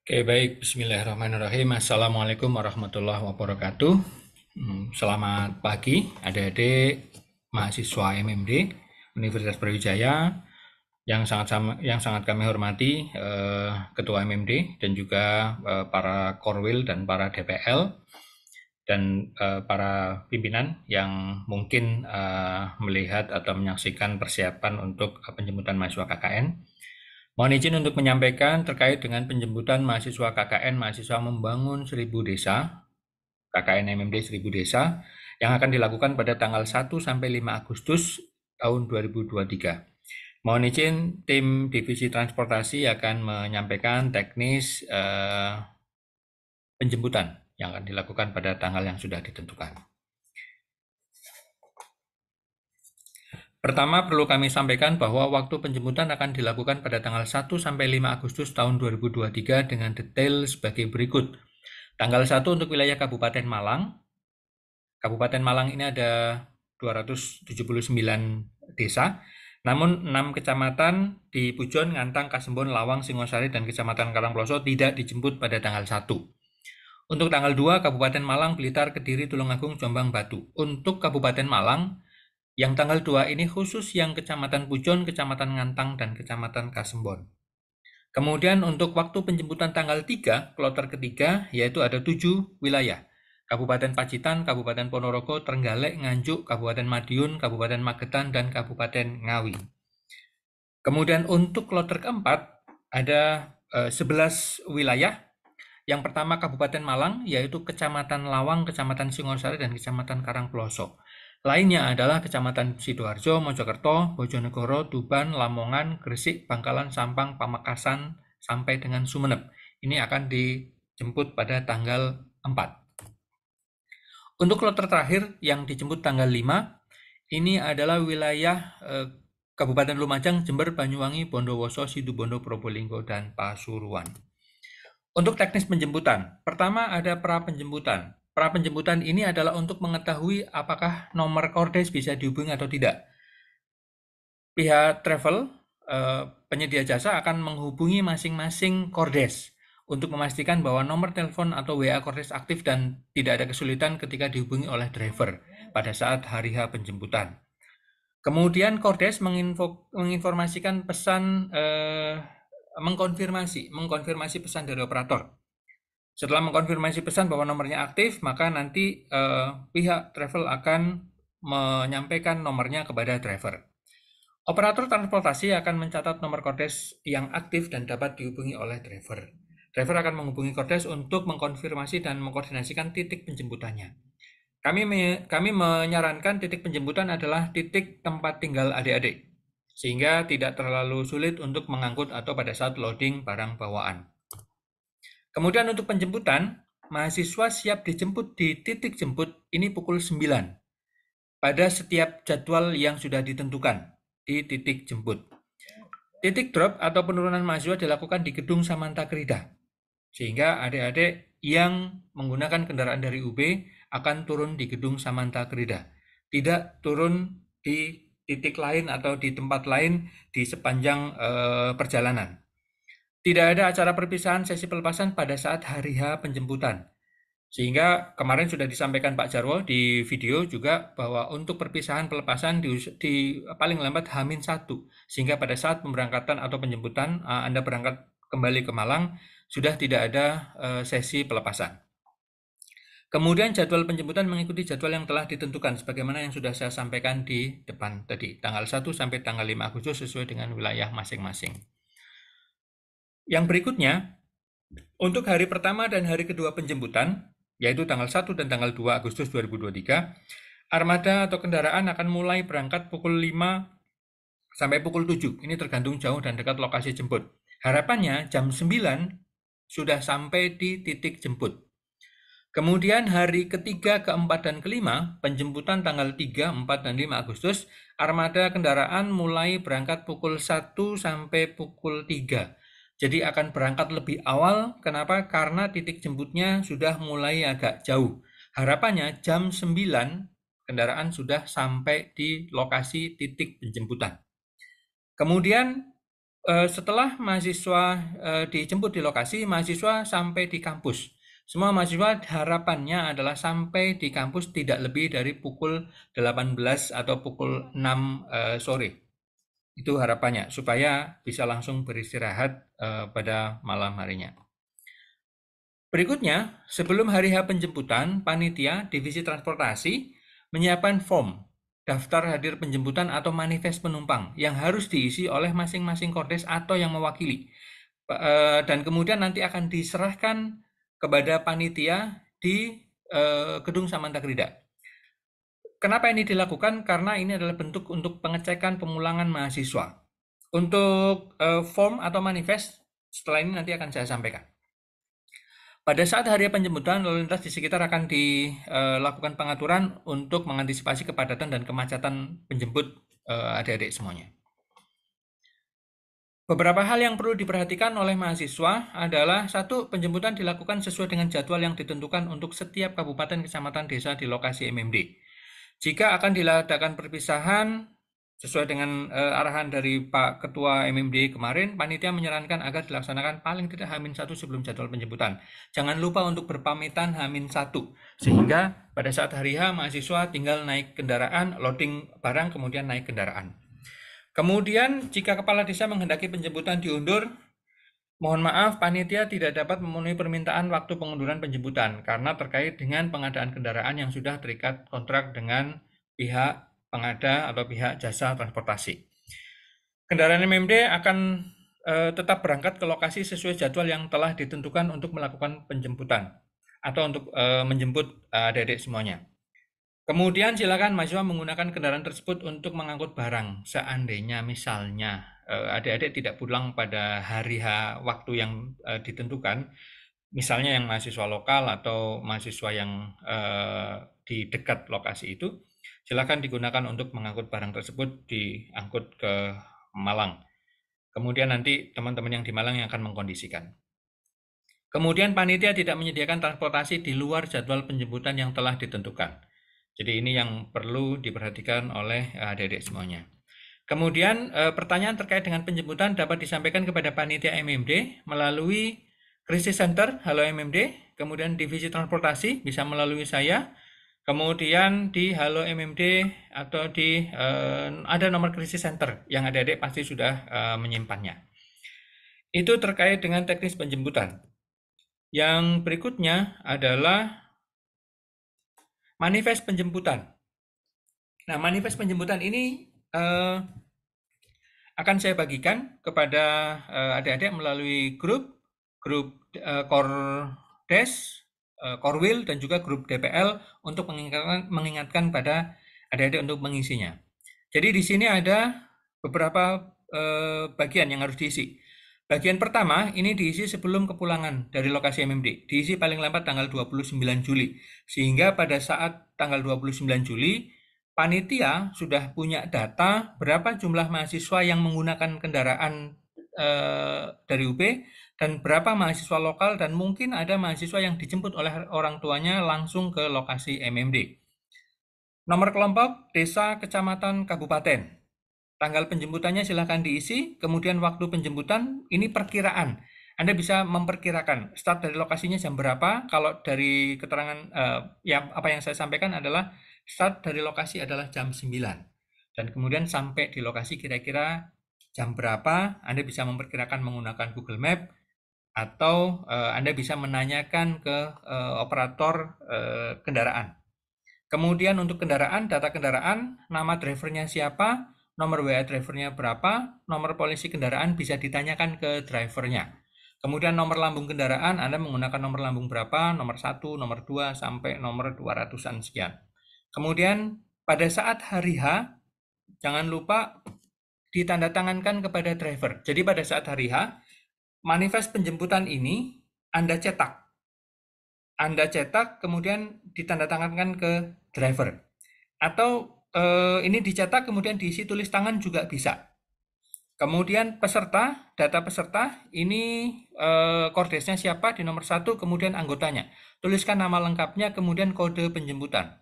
Oke, baik. Bismillahirrahmanirrahim. Assalamualaikum warahmatullahi wabarakatuh. Selamat pagi, adik-adik mahasiswa MMD Universitas Brawijaya yang sangat kami hormati, Ketua MMD dan juga para Korwil dan para DPL dan para pimpinan yang mungkin melihat atau menyaksikan persiapan untuk penjemputan mahasiswa KKN. Mohon izin untuk menyampaikan terkait dengan penjemputan mahasiswa KKN Mahasiswa Membangun 1000 Desa, KKN MMD 1000 Desa, yang akan dilakukan pada tanggal 1 sampai 5 Agustus tahun 2023. Mohon izin tim Divisi Transportasi akan menyampaikan teknis penjemputan yang akan dilakukan pada tanggal yang sudah ditentukan. Pertama, perlu kami sampaikan bahwa waktu penjemputan akan dilakukan pada tanggal 1 sampai 5 Agustus tahun 2023 dengan detail sebagai berikut. Tanggal 1 untuk wilayah Kabupaten Malang. Kabupaten Malang ini ada 279 desa, namun 6 kecamatan di Pujon, Ngantang, Kasembon, Lawang, Singosari, dan Kecamatan Karangploso tidak dijemput pada tanggal 1. Untuk tanggal 2, Kabupaten Malang, Blitar, Kediri, Tulungagung, Jombang, Batu. Untuk Kabupaten Malang, yang tanggal 2 ini khusus yang Kecamatan Pujon, Kecamatan Ngantang, dan Kecamatan Kasembon. Kemudian untuk waktu penjemputan tanggal 3, kloter ketiga, yaitu ada 7 wilayah. Kabupaten Pacitan, Kabupaten Ponorogo, Trenggalek, Nganjuk, Kabupaten Madiun, Kabupaten Magetan, dan Kabupaten Ngawi. Kemudian untuk kloter keempat, ada 11 wilayah. Yang pertama Kabupaten Malang, yaitu Kecamatan Lawang, Kecamatan Singosari, dan Kecamatan Karangploso. Lainnya adalah Kecamatan Sidoarjo, Mojokerto, Bojonegoro, Tuban, Lamongan, Gresik, Bangkalan, Sampang, Pamekasan, sampai dengan Sumeneb. Ini akan dijemput pada tanggal 4. Untuk kloter terakhir yang dijemput tanggal 5, ini adalah wilayah Kabupaten Lumajang, Jember, Banyuwangi, Bondowoso, Situbondo, Probolinggo, dan Pasuruan. Untuk teknis penjemputan, pertama ada pra-penjemputan. Pra-penjemputan ini adalah untuk mengetahui apakah nomor kordes bisa dihubungi atau tidak. Pihak travel, penyedia jasa akan menghubungi masing-masing kordes untuk memastikan bahwa nomor telepon atau WA kordes aktif dan tidak ada kesulitan ketika dihubungi oleh driver pada saat hari H penjemputan. Kemudian kordes menginformasikan pesan mengkonfirmasi pesan dari operator. Setelah mengkonfirmasi pesan bahwa nomornya aktif, maka nanti pihak travel akan menyampaikan nomornya kepada driver. Operator transportasi akan mencatat nomor kordes yang aktif dan dapat dihubungi oleh driver. Driver akan menghubungi kordes untuk mengkonfirmasi dan mengkoordinasikan titik penjemputannya. Kami menyarankan titik penjemputan adalah titik tempat tinggal adik-adik, sehingga tidak terlalu sulit untuk mengangkut atau pada saat loading barang bawaan. Kemudian untuk penjemputan, mahasiswa siap dijemput di titik jemput ini pukul 9 pada setiap jadwal yang sudah ditentukan di titik jemput. Titik drop atau penurunan mahasiswa dilakukan di Gedung Samanta Krida, sehingga adik-adik yang menggunakan kendaraan dari UB akan turun di Gedung Samanta Krida, tidak turun di titik lain atau di tempat lain di sepanjang perjalanan. Tidak ada acara perpisahan sesi pelepasan pada saat hari H penjemputan. Sehingga kemarin sudah disampaikan Pak Jarwo di video juga bahwa untuk perpisahan pelepasan di paling lambat H-1. Sehingga pada saat pemberangkatan atau penjemputan Anda berangkat kembali ke Malang, sudah tidak ada sesi pelepasan. Kemudian jadwal penjemputan mengikuti jadwal yang telah ditentukan sebagaimana yang sudah saya sampaikan di depan tadi, tanggal 1 sampai tanggal 5 Agustus sesuai dengan wilayah masing-masing. Yang berikutnya, untuk hari pertama dan hari kedua penjemputan, yaitu tanggal 1 dan tanggal 2 Agustus 2023, armada atau kendaraan akan mulai berangkat pukul 5 sampai pukul 7. Ini tergantung jauh dan dekat lokasi jemput. Harapannya jam 9 sudah sampai di titik jemput. Kemudian hari ketiga, keempat, dan kelima, penjemputan tanggal 3, 4, dan 5 Agustus, armada kendaraan mulai berangkat pukul 1 sampai pukul 3. Jadi akan berangkat lebih awal, kenapa? Karena titik jemputnya sudah mulai agak jauh. Harapannya jam 9, kendaraan sudah sampai di lokasi titik penjemputan. Kemudian Setelah mahasiswa dijemput di lokasi, mahasiswa sampai di kampus. Semua mahasiswa harapannya adalah sampai di kampus tidak lebih dari pukul 18 atau pukul 6 sore. Itu harapannya, supaya bisa langsung beristirahat pada malam harinya. Berikutnya, sebelum hari H penjemputan, panitia divisi transportasi menyiapkan form daftar hadir penjemputan atau manifest penumpang yang harus diisi oleh masing-masing kordes atau yang mewakili. Dan kemudian nanti akan diserahkan kepada panitia di Gedung Samantagrida. Kenapa ini dilakukan? Karena ini adalah bentuk untuk pengecekan pemulangan mahasiswa. Untuk form atau manifest, setelah ini nanti akan saya sampaikan. Pada saat hari penjemputan, lalu lintas di sekitar akan dilakukan pengaturan untuk mengantisipasi kepadatan dan kemacetan penjemput adik-adik semuanya. Beberapa hal yang perlu diperhatikan oleh mahasiswa adalah: 1. Penjemputan dilakukan sesuai dengan jadwal yang ditentukan untuk setiap kabupaten, kecamatan, desa di lokasi MMD. Jika akan diadakan perpisahan, sesuai dengan arahan dari Pak Ketua MMD kemarin, panitia menyarankan agar dilaksanakan paling tidak H-1 sebelum jadwal penjemputan. Jangan lupa untuk berpamitan H-1, sehingga pada saat hari H, mahasiswa tinggal naik kendaraan, loading barang, kemudian naik kendaraan. Kemudian, jika kepala desa menghendaki penjemputan diundur, mohon maaf, panitia tidak dapat memenuhi permintaan waktu pengunduran penjemputan karena terkait dengan pengadaan kendaraan yang sudah terikat kontrak dengan pihak pengada atau pihak jasa transportasi. Kendaraan MMD akan tetap berangkat ke lokasi sesuai jadwal yang telah ditentukan untuk melakukan penjemputan atau untuk menjemput adik-adik semuanya. Kemudian silakan mahasiswa menggunakan kendaraan tersebut untuk mengangkut barang. Seandainya misalnya adik-adik tidak pulang pada hari H waktu yang ditentukan, misalnya yang mahasiswa lokal atau mahasiswa yang di dekat lokasi itu, silakan digunakan untuk mengangkut barang tersebut, diangkut ke Malang. Kemudian nanti teman-teman yang di Malang yang akan mengkondisikan. Kemudian panitia tidak menyediakan transportasi di luar jadwal penjemputan yang telah ditentukan. Jadi ini yang perlu diperhatikan oleh adik-adik semuanya. Kemudian pertanyaan terkait dengan penjemputan dapat disampaikan kepada panitia MMD melalui Crisis Center, Halo MMD, kemudian divisi transportasi bisa melalui saya, kemudian di Halo MMD atau di ada nomor Crisis Center yang adik-adik pasti sudah menyimpannya. Itu terkait dengan teknis penjemputan. Yang berikutnya adalah manifest penjemputan. Nah, manifest penjemputan ini akan saya bagikan kepada adik-adik melalui grup Kordes, Korwil, dan juga grup DPL untuk mengingatkan pada adik-adik untuk mengisinya. Jadi di sini ada beberapa bagian yang harus diisi. Bagian pertama ini diisi sebelum kepulangan dari lokasi MMD. Diisi paling lambat tanggal 29 Juli. Sehingga pada saat tanggal 29 Juli, panitia sudah punya data berapa jumlah mahasiswa yang menggunakan kendaraan dari UB dan berapa mahasiswa lokal, dan mungkin ada mahasiswa yang dijemput oleh orang tuanya langsung ke lokasi MMD. Nomor kelompok, desa, kecamatan, kabupaten. Tanggal penjemputannya silahkan diisi, kemudian waktu penjemputan ini perkiraan. Anda bisa memperkirakan start dari lokasinya jam berapa. Kalau dari keterangan apa yang saya sampaikan adalah start dari lokasi adalah jam 9. Dan kemudian sampai di lokasi kira-kira jam berapa, Anda bisa memperkirakan menggunakan Google Map, atau Anda bisa menanyakan ke operator kendaraan. Kemudian untuk kendaraan, data kendaraan, nama drivernya siapa, nomor WA drivernya berapa, nomor polisi kendaraan bisa ditanyakan ke drivernya. Kemudian nomor lambung kendaraan, Anda menggunakan nomor lambung berapa, nomor 1, nomor 2, sampai nomor 200-an sekian. Kemudian pada saat hari H, jangan lupa ditandatangankan kepada driver. Jadi pada saat hari H, manifest penjemputan ini Anda cetak. Kemudian ditandatangankan ke driver. Atau ini dicetak kemudian diisi tulis tangan juga bisa. Kemudian peserta, data peserta, ini kordesnya siapa di nomor 1, kemudian anggotanya. Tuliskan nama lengkapnya, kemudian kode penjemputan.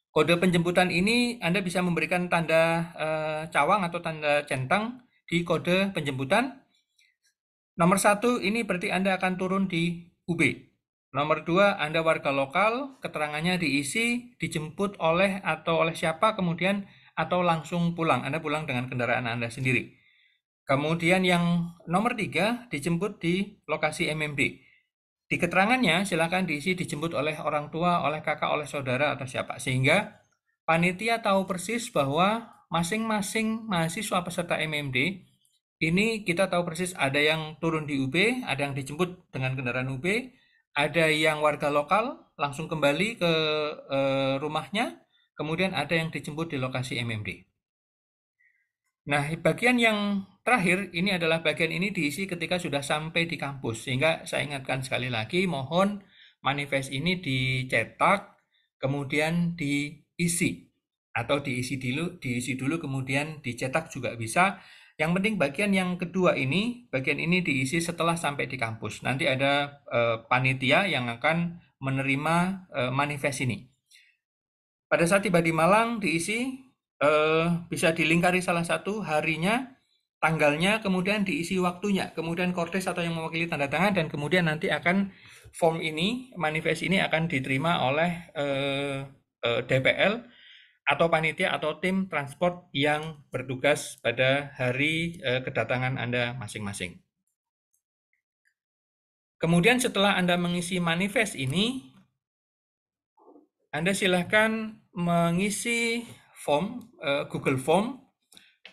Kode penjemputan ini Anda bisa memberikan tanda cawang atau tanda centang di kode penjemputan. Nomor 1 ini berarti Anda akan turun di UB. Nomor 2, Anda warga lokal, keterangannya diisi, dijemput oleh atau oleh siapa, kemudian atau langsung pulang. Anda pulang dengan kendaraan Anda sendiri. Kemudian yang nomor 3, dijemput di lokasi MMD. Di keterangannya silakan diisi dijemput oleh orang tua, oleh kakak, oleh saudara, atau siapa. Sehingga panitia tahu persis bahwa masing-masing mahasiswa peserta MMD ini kita tahu persis ada yang turun di UB, ada yang dijemput dengan kendaraan UB, ada yang warga lokal langsung kembali ke rumahnya, kemudian ada yang dijemput di lokasi MMD. Nah, bagian yang terakhir ini adalah bagian ini diisi ketika sudah sampai di kampus. Sehingga saya ingatkan sekali lagi, mohon manifest ini dicetak, kemudian diisi. Atau diisi dulu kemudian dicetak juga bisa. Yang penting bagian yang kedua ini, bagian ini diisi setelah sampai di kampus. Nanti ada panitia yang akan menerima manifest ini. Pada saat tiba di Malang diisi, bisa dilingkari salah satu harinya, tanggalnya, kemudian diisi waktunya, kemudian kordes atau yang mewakili tanda tangan, dan kemudian nanti akan form ini, manifest ini akan diterima oleh DPL atau panitia atau tim transport yang bertugas pada hari kedatangan Anda masing-masing. Kemudian setelah Anda mengisi manifest ini, Anda silahkan mengisi form, Google Form.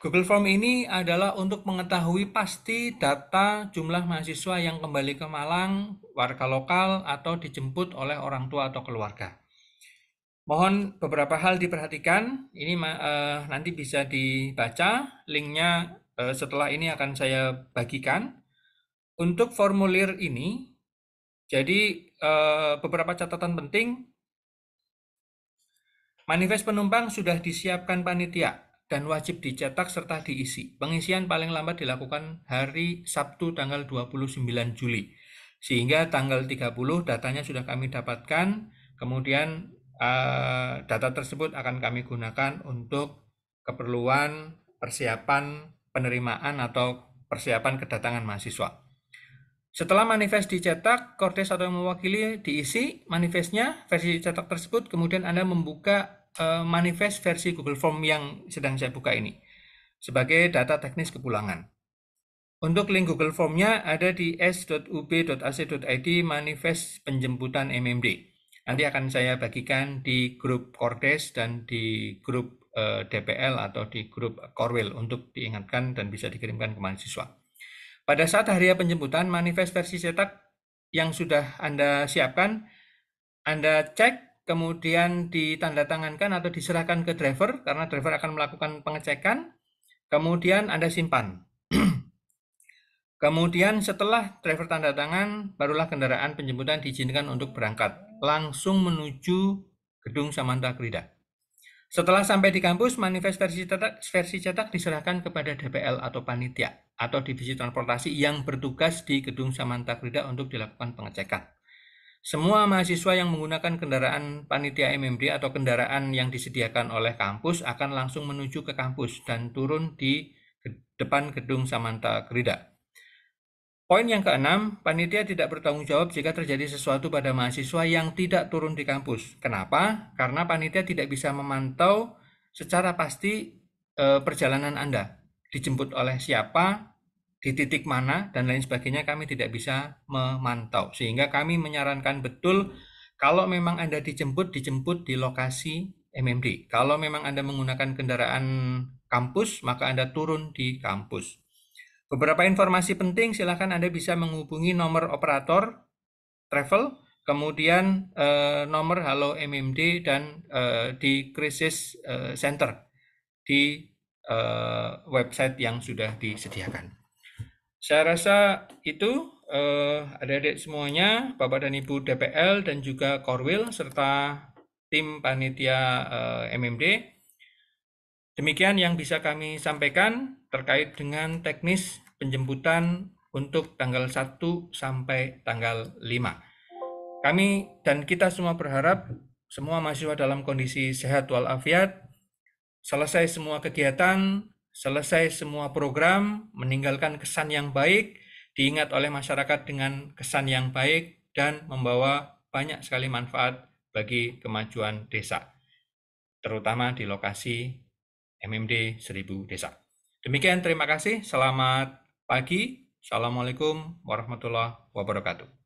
Google Form ini adalah untuk mengetahui pasti data jumlah mahasiswa yang kembali ke Malang, warga lokal, atau dijemput oleh orang tua atau keluarga. Mohon beberapa hal diperhatikan, ini nanti bisa dibaca, linknya setelah ini akan saya bagikan. Untuk formulir ini, jadi beberapa catatan penting, manifest penumpang sudah disiapkan panitia dan wajib dicetak serta diisi. Pengisian paling lambat dilakukan hari Sabtu tanggal 29 Juli. Sehingga tanggal 30 datanya sudah kami dapatkan, kemudian data tersebut akan kami gunakan untuk keperluan persiapan penerimaan atau persiapan kedatangan mahasiswa. Setelah manifest dicetak, kordes atau yang mewakili diisi manifestnya, versi cetak tersebut, kemudian Anda membuka manifest versi Google Form yang sedang saya buka ini sebagai data teknis kepulangan. Untuk link Google Form-nya ada di s.ub.ac.id manifest penjemputan MMD. Nanti akan saya bagikan di grup Kordes dan di grup DPL atau di grup Korwil untuk diingatkan dan bisa dikirimkan ke mahasiswa. Pada saat hari penjemputan, manifest versi cetak yang sudah Anda siapkan, Anda cek, kemudian ditandatangankan atau diserahkan ke driver, karena driver akan melakukan pengecekan, kemudian Anda simpan. Kemudian setelah driver tanda tangan, barulah kendaraan penjemputan diizinkan untuk berangkat, langsung menuju Gedung Samanta Krida. Setelah sampai di kampus, manifest versi cetak diserahkan kepada DPL atau panitia atau divisi transportasi yang bertugas di Gedung Samanta Krida untuk dilakukan pengecekan. Semua mahasiswa yang menggunakan kendaraan panitia MMD atau kendaraan yang disediakan oleh kampus akan langsung menuju ke kampus dan turun di depan Gedung Samanta Krida. Poin yang keenam, panitia tidak bertanggung jawab jika terjadi sesuatu pada mahasiswa yang tidak turun di kampus. Kenapa? Karena panitia tidak bisa memantau secara pasti perjalanan Anda. Dijemput oleh siapa, di titik mana, dan lain sebagainya kami tidak bisa memantau. Sehingga kami menyarankan betul kalau memang Anda dijemput di lokasi MMD. Kalau memang Anda menggunakan kendaraan kampus, maka Anda turun di kampus. Beberapa informasi penting, silakan Anda bisa menghubungi nomor operator travel, kemudian nomor Halo MMD dan di Crisis Center di website yang sudah disediakan. Saya rasa itu adik-adik semuanya, Bapak dan Ibu DPL dan juga Korwil serta tim panitia MMD. Demikian yang bisa kami sampaikan terkait dengan teknis penjemputan untuk tanggal 1 sampai tanggal 5. Kami dan kita semua berharap semua mahasiswa dalam kondisi sehat walafiat, selesai semua kegiatan, selesai semua program, meninggalkan kesan yang baik, diingat oleh masyarakat dengan kesan yang baik, dan membawa banyak sekali manfaat bagi kemajuan desa, terutama di lokasi MMD 1000 desa. Demikian, terima kasih. Selamat pagi. Assalamualaikum warahmatullahi wabarakatuh.